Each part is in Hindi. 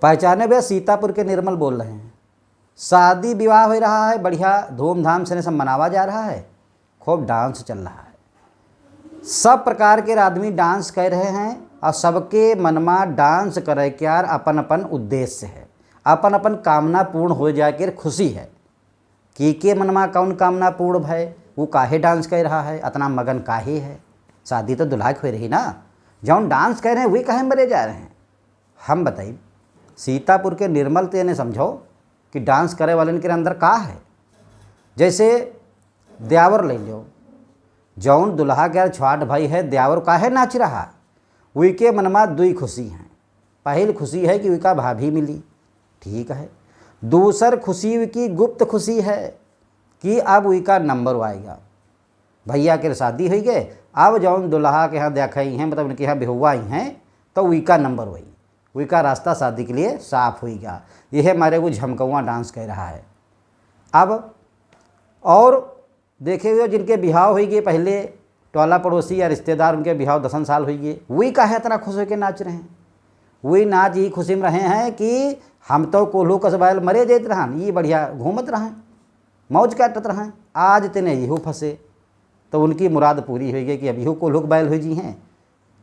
पहचाने भैया, सीतापुर के निर्मल बोल रहे हैं। शादी विवाह हो रहा है, बढ़िया धूमधाम से सब मनावा जा रहा है, खूब डांस चल रहा है, सब प्रकार के आदमी डांस कर रहे हैं और सबके मनमा डांस करे के यार अपन अपन उद्देश्य है, अपन अपन कामना पूर्ण हो जाए के खुशी है कि के मनमा कौन कामना पूर्ण भय, वो काहे डांस कर रहा है, इतना मगन काहे है। शादी तो दुल्हा की हो रही ना, जौन डांस कर रहे हैं वही काहे मरे जा रहे हैं। हम बताइए सीतापुर के निर्मल तो ने समझो कि डांस करे वाले के अंदर का है। जैसे द्यावर ले लो, जौन दुल्हा के छाट भाई है द्यावर काहे नाच रहा, वही के मनमा दुई खुशी हैं। पहली खुशी है कि उनका भाभी मिली, ठीक है। दूसर खुशी की गुप्त खुशी है कि अब उनका नंबर आएगा, भैया के शादी हो गए, अब जौन दुल्हा के यहाँ देखा ही हैं, मतलब उनके यहाँ बेहुआ ही हैं, तो उनका नंबर हुई, उनका रास्ता शादी के लिए साफ होगा। यह हमारे वो झमकौआ डांस कह रहा है। अब और देखे हुए जिनके बिहाव हो गए पहले, टोला पड़ोसी या रिश्तेदार उनके बिहाव 10 साल हो गए, वही काहे इतना खुश होकर नाच रहे हैं। वही नाच ही खुशी में रहे हैं कि हम तो कोल्हू कसबाइल मरे जात रहन, ये बढ़िया घूमत रहें, मौज काटत रहें, आज तेने यहू फंसे। तो उनकी मुराद पूरी हो गई कि अब यहू कोल्हू बैल हो जी हैं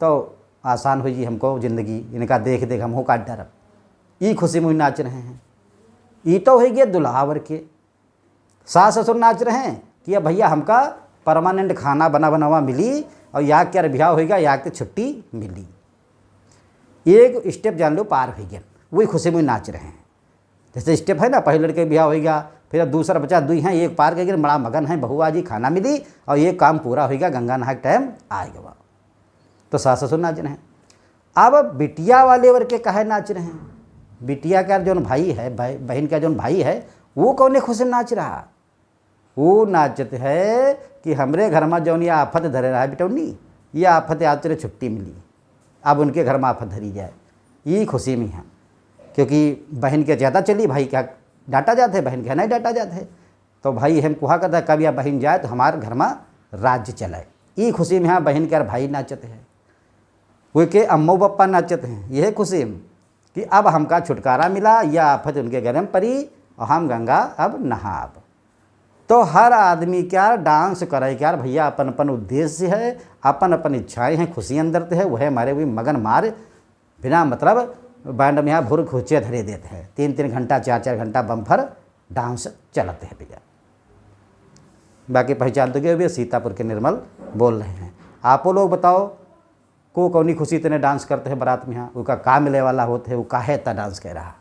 तो आसान हो जी हमको ज़िंदगी, इनका देख देख हम हो काट डरब, ये खुशी में नाच रहे हैं। ये तो हो गया दुल्हावर के। सास ससुर नाच रहे हैं कि अब भैया हमका परमानेंट खाना बना बनावा मिली और याग के ब्याह होगा, याग के छुट्टी मिली, एक स्टेप जान लो पार हो गया, वही खुशी में नाच रहे हैं। जैसे स्टेप है ना, पहले लड़के ब्याह होगा, फिर अब दूसरा बच्चा दुई हैं, एक पार कर बड़ा मगन है, बहुआ जी खाना मिली और ये काम पूरा होगा, गंगा नहा के टाइम आएगा, तो सास ससुर नाच रहे हैं। अब बिटिया वाले वर्ग के काहे नाच रहे हैं, बिटिया का जो भाई है, बहन का जो भाई है, वो कौन खुशी नाच रहा, वो नाचत है कि हमरे घर में जौन ये आफत धरे रहा है बेटौनी, ये आफत आज तेरे छुट्टी मिली, अब उनके घर में आफत धरी जाए, ये खुशी में है। क्योंकि बहन के ज़्यादा चली, भाई क्या डांटा जाते हैं, बहन के नहीं डांटा जाते हैं, तो भाई हम कुहा करता है कब या बहन जाए तो हमारे घर में राज्य चलाए, ये खुशी में हाँ बहन के भाई नाचते हैं, वो के अम्मो पप्पा नाचते हैं, यह खुशी में कि अब हमका छुटकारा मिला, या आफत उनके घर में पड़ी और हम गंगा अब नहाब। तो हर आदमी क्या डांस करे क्या भैया, अपन अपन उद्देश्य है, अपन अपन इच्छाएं हैं, खुशी अंदर है, वह हमारे भी मगन मार बिना मतलब बैंड में यहाँ भुर खोचे धरे देते हैं, 3-3 घंटा 4-4 घंटा बम्फर डांस चलाते हैं भैया। बाकी पहचान तो गए भैया, सीतापुर के निर्मल बोल रहे हैं। आपो लोग बताओ को कौनी खुशी तेने डांस करते हैं बारात में, यहाँ उसका का मिले वाला होते है, वो काहे इतना डांस कह रहा।